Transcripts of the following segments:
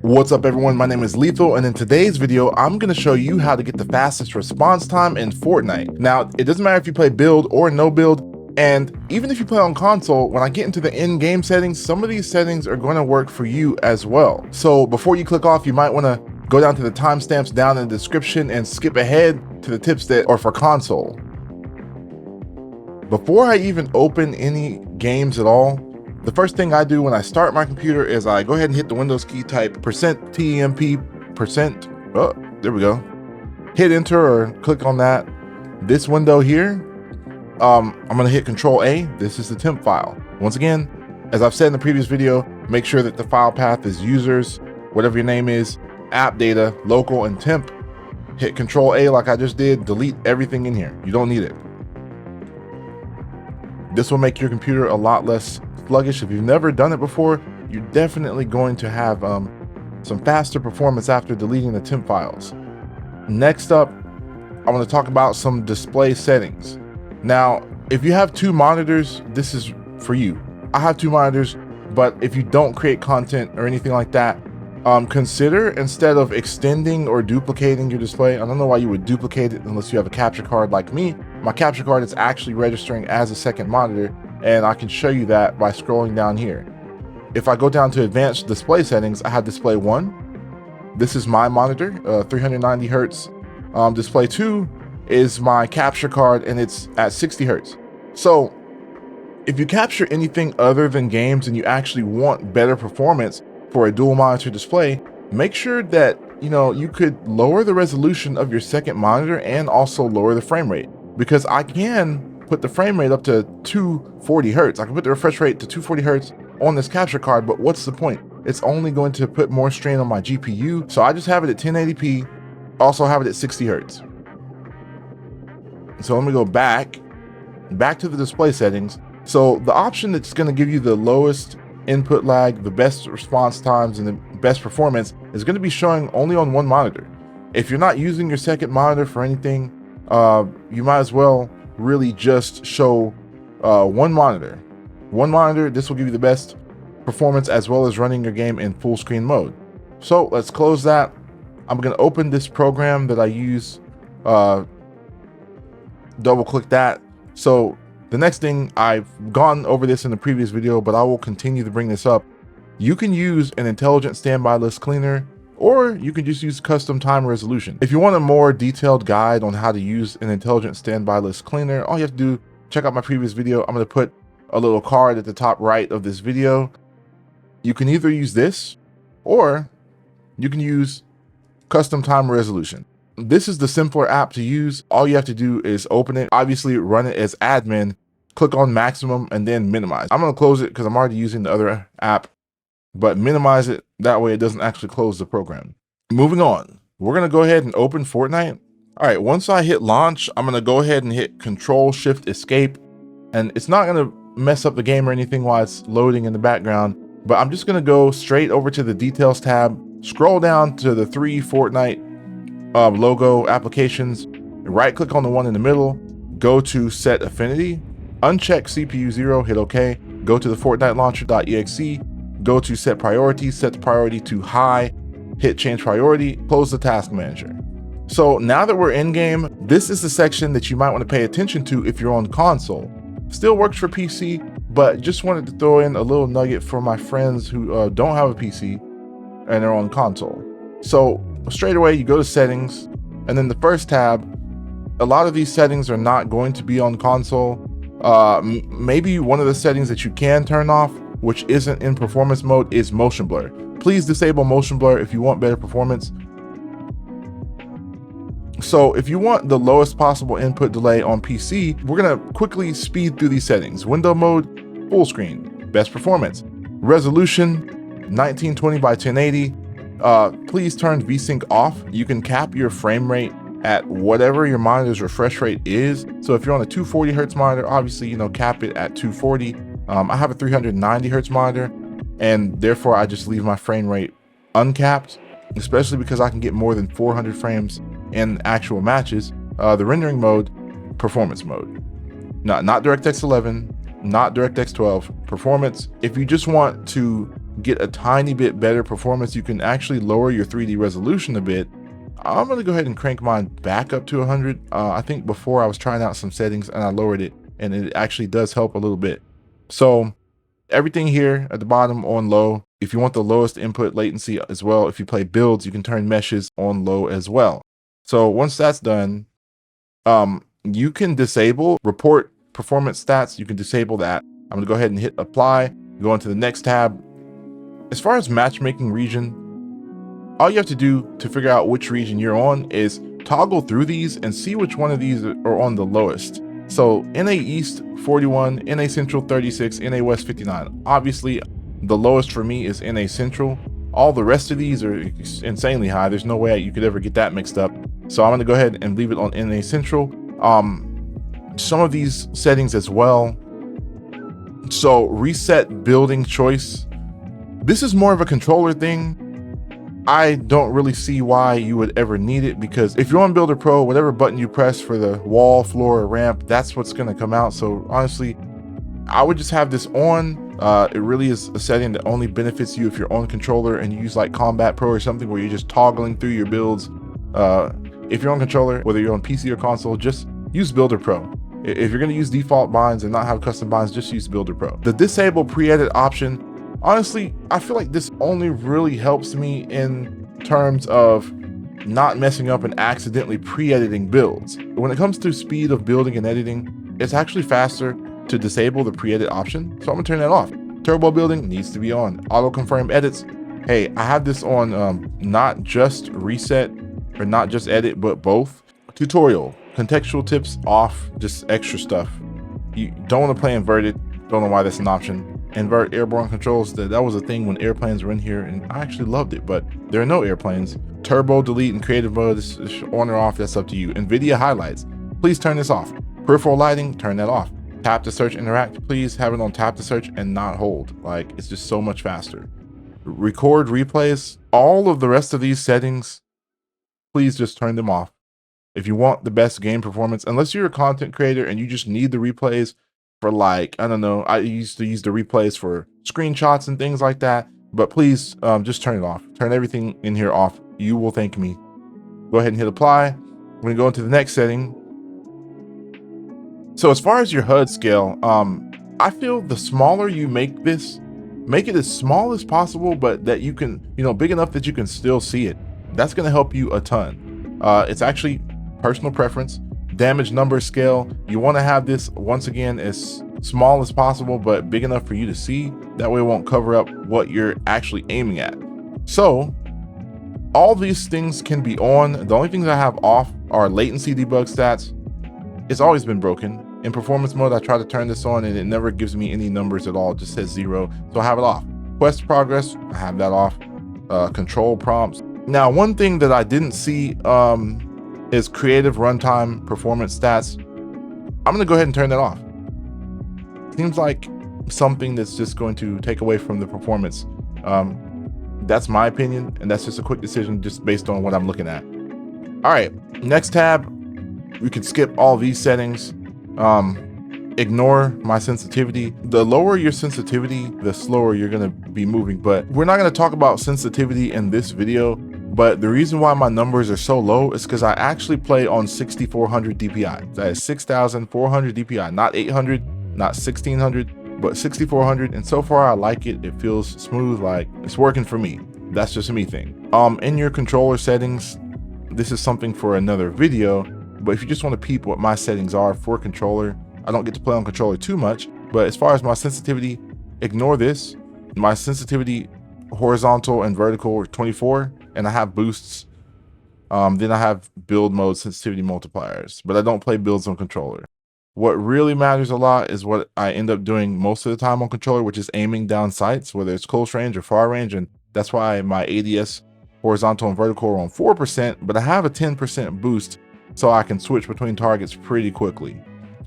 What's up everyone, my name is Lethal, and in today's video I'm going to show you how to get the fastest response time in Fortnite. Now, it doesn't matter if you play build or no build, and even if you play on console, when I get into the in-game settings, some of these settings are going to work for you as well. So before you click off, you might want to go down to the timestamps down in the description and skip ahead to the tips that are for console. Before I even open any games at all, the first thing I do when I start my computer is I go ahead and hit the Windows key, type %temp%, oh, there we go. Hit enter or click on that. This window here, I'm gonna hit Control A. This is the temp file. Once again, as I've said in the previous video, make sure that the file path is users, whatever your name is, app data, local, and temp. Hit Control A like I just did, delete everything in here. You don't need it. This will make your computer a lot less sluggish. If you've never done it before, you're definitely going to have some faster performance after deleting the temp files. Next up, I want to talk about some display settings. Now, if you have two monitors, this is for you. I have two monitors, but if you don't create content or anything like that, consider, instead of extending or duplicating your display, I don't know why you would duplicate it unless you have a capture card like me. My capture card is actually registering as a second monitor, and I can show you that by scrolling down here. If I go down to advanced display settings, I have display 1. This is my monitor, 390 hertz. Display 2 is my capture card, and it's at 60 hertz. So if you capture anything other than games and you actually want better performance for a dual monitor display, make sure that you could lower the resolution of your second monitor and also lower the frame rate, because I can put the frame rate up to 240 hertz. I can put the refresh rate to 240 hertz on this capture card, but what's the point? It's only going to put more strain on my GPU. So I just have it at 1080p, also have it at 60 hertz. So let me go back to the display settings. So the option that's going to give you the lowest input lag, the best response times, and the best performance is going to be showing only on one monitor. If you're not using your second monitor for anything, you might as well really just show one monitor. This will give you the best performance as well as running your game in full screen mode. So let's close that. I'm going to open this program that I use, double click that. So the next thing, I've gone over this in the previous video, but I will continue to bring this up. You can use an intelligent standby list cleaner, or you can just use custom time resolution. If you want a more detailed guide on how to use an intelligent standby list cleaner, all you have to do, check out my previous video. I'm going to put a little card at the top right of this video. You can either use this, or you can use custom time resolution. This is the simpler app to use. All you have to do is open it, obviously run it as admin, click on maximum, and then minimize. I'm going to close it because I'm already using the other app, but minimize it. That way it doesn't actually close the program. Moving on, we're going to go ahead and open Fortnite. All right, once I hit launch, I'm going to go ahead and hit Control Shift Escape, and it's not going to mess up the game or anything while it's loading in the background, but I'm just going to go straight over to the details tab, scroll down to the 3 Fortnite logo applications, right click on the one in the middle, go to Set Affinity, uncheck CPU 0, hit OK, go to the Fortnite launcher.exe, go to Set Priority, set the priority to high, hit Change Priority, close the task manager. So now that we're in game, this is the section that you might want to pay attention to if you're on console. Still works for PC, but just wanted to throw in a little nugget for my friends who don't have a PC and are on console. So straight away, you go to settings, and then the first tab, a lot of these settings are not going to be on console. Maybe one of the settings that you can turn off, which isn't in performance mode, is motion blur. Please disable motion blur if you want better performance. So if you want the lowest possible input delay on PC, we're gonna quickly speed through these settings. Window mode, full screen, best performance. Resolution, 1920 by 1080. Please turn VSync off. You can cap your frame rate at whatever your monitor's refresh rate is. So if you're on a 240 hertz monitor, obviously, cap it at 240. I have a 390 hertz monitor, and therefore I just leave my frame rate uncapped, especially because I can get more than 400 frames in actual matches. The rendering mode, performance mode, not DirectX 11, not DirectX 12, performance. If you just want to get a tiny bit better performance, you can actually lower your 3D resolution a bit. I'm gonna go ahead and crank mine back up to 100. I think before I was trying out some settings and I lowered it, and it actually does help a little bit. So everything here at the bottom on low. If you want the lowest input latency as well, if you play builds, you can turn meshes on low as well. So once that's done, you can disable report performance stats. You can disable that. I'm gonna go ahead and hit apply, go into the next tab. As far as matchmaking region, all you have to do to figure out which region you're on is toggle through these and see which one of these are on the lowest. So NA East 41, NA Central 36, NA West 59. Obviously, the lowest for me is NA Central. All the rest of these are insanely high. There's no way you could ever get that mixed up. So I'm gonna go ahead and leave it on NA Central. Some of these settings as well. So reset building choice. This is more of a controller thing. I don't really see why you would ever need it, because if you're on Builder Pro, whatever button you press for the wall, floor, or ramp, that's what's gonna come out. So honestly, I would just have this on. It really is a setting that only benefits you if you're on controller and you use like Combat Pro or something where you're just toggling through your builds. If you're on controller, whether you're on PC or console, just use Builder Pro. If you're gonna use default binds and not have custom binds, just use Builder Pro. The disable pre-edit option, honestly, I feel like this only really helps me in terms of not messing up and accidentally pre-editing builds. When it comes to speed of building and editing, it's actually faster to disable the pre-edit option. So I'm gonna turn that off. Turbo building needs to be on. Auto confirm edits. Hey, I have this on not just reset or not just edit, but both. Tutorial, contextual tips off, just extra stuff. You don't want to play inverted. Don't know why that's an option. Invert airborne controls, that was a thing when airplanes were in here, and I actually loved it, but there are no airplanes. Turbo delete and creative mode is on or off, that's up to you. NVIDIA highlights, please turn this off. Peripheral lighting, turn that off. Tap to search interact, please have it on tap to search and not hold. Like, it's just so much faster. Record replays, all of the rest of these settings, please just turn them off. If you want the best game performance, unless you're a content creator and you just need the replays for, like, I don't know, I used to use the replays for screenshots and things like that, but please just turn it off. Turn everything in here off. You will thank me. Go ahead and hit apply. We're gonna go into the next setting. So as far as your HUD scale, I feel the smaller you make this, make it as small as possible, but that you can, big enough that you can still see it. That's gonna help you a ton. It's actually personal preference. Damage number scale, you want to have this once again as small as possible, but big enough for you to see. That way it won't cover up what you're actually aiming at. So all these things can be on. The only things I have off are latency debug stats. It's always been broken. In performance mode, I try to turn this on and it never gives me any numbers at all. It just says 0. So I have it off. Quest progress, I have that off. Control prompts. Now, one thing that I didn't see is creative runtime performance stats. I'm gonna go ahead and turn that off. Seems like something that's just going to take away from the performance. That's my opinion, and that's just a quick decision just based on what I'm looking at. All right, next tab, we can skip all these settings. Ignore my sensitivity. The lower your sensitivity, the slower you're gonna be moving, but we're not gonna talk about sensitivity in this video. But the reason why my numbers are so low is because I actually play on 6400 DPI. That is 6400 DPI, not 800, not 1600, but 6400. And so far I like it. It feels smooth, like it's working for me. That's just a me thing. In your controller settings, this is something for another video, but if you just want to peep what my settings are for controller, I don't get to play on controller too much, but as far as my sensitivity, ignore this. My sensitivity horizontal and vertical are 24. And I have boosts. Then I have build mode sensitivity multipliers, but I don't play builds on controller. What really matters a lot is what I end up doing most of the time on controller, which is aiming down sights, whether it's close range or far range. And that's why my ADS horizontal and vertical are on 4%, but I have a 10% boost so I can switch between targets pretty quickly.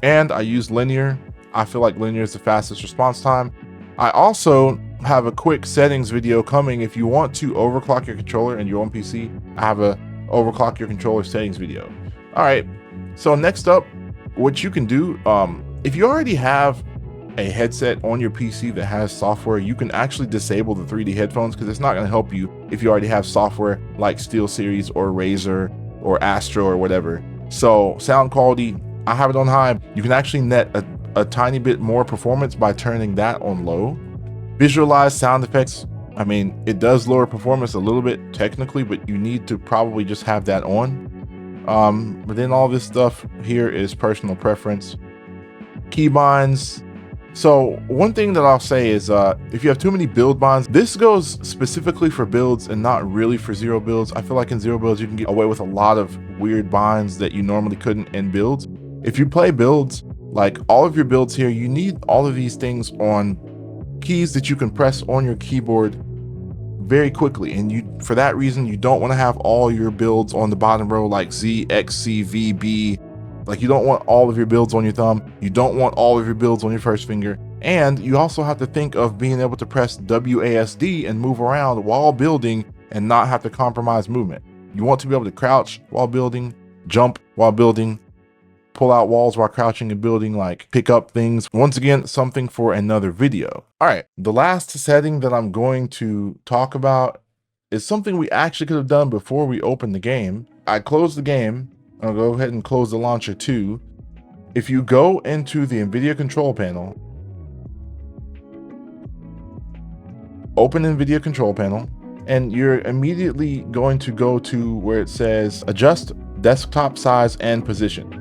And I use linear. I feel like linear is the fastest response time. I also have a quick settings video coming. If you want to overclock your controller and you're on PC, I have a overclock your controller settings video. All right, so next up, what you can do, if you already have a headset on your PC that has software, you can actually disable the 3D headphones, because it's not going to help you if you already have software like SteelSeries or Razer or Astro or whatever. So sound quality, I have it on high. You can actually net a tiny bit more performance by turning that on low. Visualize sound effects, I mean, it does lower performance a little bit technically, but you need to probably just have that on. But then all this stuff here is personal preference. Keybinds. So one thing that I'll say is if you have too many build binds, this goes specifically for builds and not really for zero builds. I feel like in zero builds you can get away with a lot of weird binds that you normally couldn't in builds. If you play builds, like all of your builds here, you need all of these things on keys that you can press on your keyboard very quickly, and for that reason you don't want to have all your builds on the bottom row like Z, X, C, V, B. Like, you don't want all of your builds on your thumb, you don't want all of your builds on your first finger, and you also have to think of being able to press WASD and move around while building and not have to compromise movement. You want to be able to crouch while building, jump while building, pull out walls while crouching and building, like pick up things. Once again, something for another video. All right, the last setting that I'm going to talk about is something we actually could have done before we opened the game. I closed the game. I'll go ahead and close the launcher too. If you go into the NVIDIA control panel, open NVIDIA control panel, and you're immediately going to go to where it says adjust desktop size and position.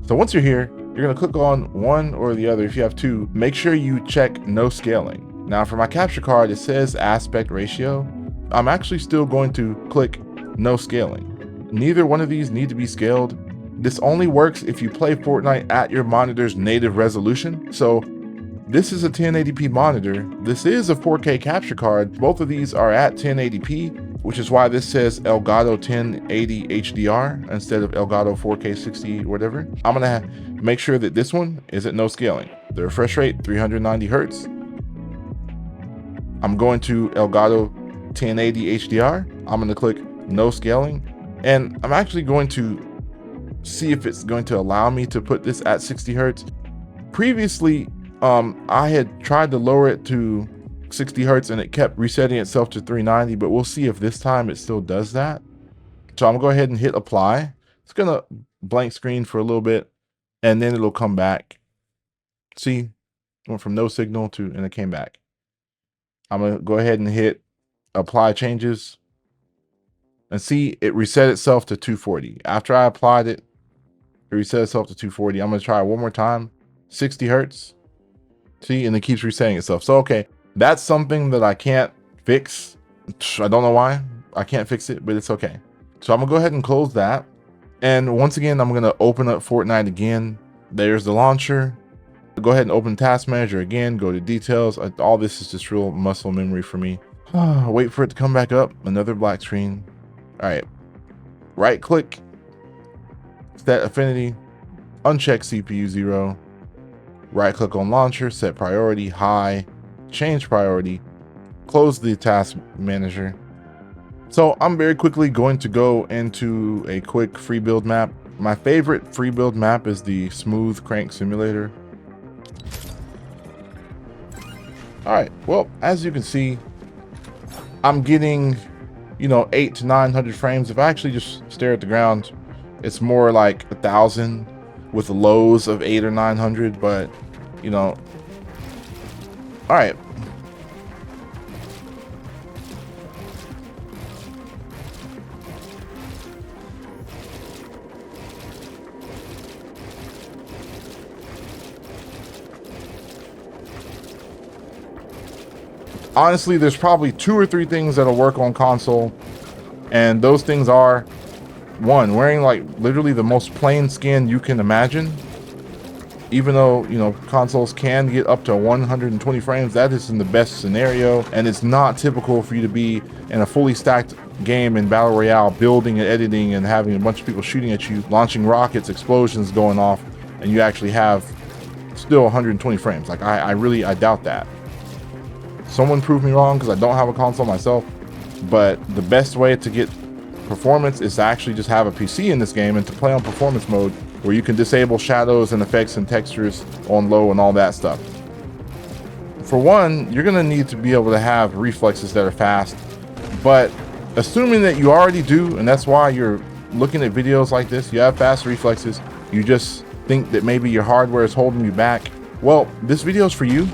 So once you're here, you're going to click on one or the other. If you have two, make sure you check no scaling. Now for my capture card, it says aspect ratio. I'm actually still going to click no scaling. Neither one of these need to be scaled. This only works if you play Fortnite at your monitor's native resolution. So this is a 1080p monitor. This is a 4K capture card. Both of these are at 1080p, which is why this says Elgato 1080 HDR instead of Elgato 4K 60 whatever. I'm gonna make sure that this one is at no scaling. The refresh rate 390 Hertz. I'm going to Elgato 1080 HDR. I'm gonna click no scaling, and I'm actually going to see if it's going to allow me to put this at 60 Hertz. Previously, I had tried to lower it to 60 Hertz and it kept resetting itself to 390, but we'll see if this time it still does that. So I'm gonna go ahead and hit apply. It's gonna blank screen for a little bit and then it'll come back. See, went from no signal to, and it came back. I'm gonna go ahead and hit apply changes and see it reset itself to 240. After I applied it, it reset itself to 240. I'm gonna try it one more time, 60 Hertz. See, and it keeps resetting itself. So, okay, that's something that I can't fix. I don't know why I can't fix it, but it's okay. So I'm gonna go ahead and close that. And once again, I'm gonna open up Fortnite again. There's the launcher. Go ahead and open Task Manager again, go to details. All this is just real muscle memory for me. Wait for it to come back up, another black screen. All right, right click, set affinity, uncheck CPU 0. Right click on launcher, set priority high, change priority, close the task manager. So I'm very quickly going to go into a quick free build map. My favorite free build map is the Smooth Crank Simulator. All right, well, as you can see, I'm getting, 800 to 900 frames. If I actually just stare at the ground, it's more like 1,000 with lows of 800 or 900, but all right. Honestly, there's probably 2 or 3 things that'll work on console, and those things are, 1, wearing like literally the most plain skin you can imagine. Even though consoles can get up to 120 frames, that is in the best scenario, and it's not typical for you to be in a fully stacked game in Battle Royale, building and editing and having a bunch of people shooting at you, launching rockets, explosions going off, and you actually have still 120 frames. Like, I doubt that. Someone prove me wrong, because I don't have a console myself, but the best way to get performance is to actually just have a PC in this game and to play on performance mode, where you can disable shadows and effects and textures on low and all that stuff. For one, you're gonna need to be able to have reflexes that are fast, but assuming that you already do, and that's why you're looking at videos like this, you have fast reflexes, you just think that maybe your hardware is holding you back, well, this video is for you.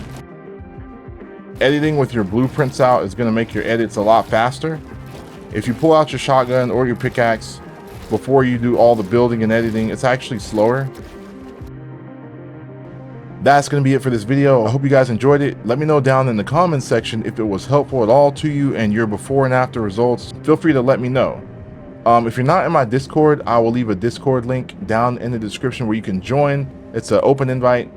Editing with your blueprints out is gonna make your edits a lot faster. If you pull out your shotgun or your pickaxe before you do all the building and editing, it's actually slower. That's going to be it for this video. I hope you guys enjoyed it. Let me know down in the comments section if it was helpful at all to you and your before and after results. Feel free to let me know. If you're not in my Discord, I will leave a Discord link down in the description where you can join. It's an open invite.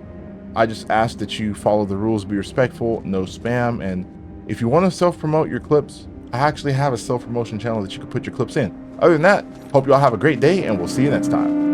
I just ask that you follow the rules, be respectful, no spam, and if you want to self-promote your clips, I actually have a self-promotion channel that you can put your clips in. Other than that, hope you all have a great day and we'll see you next time.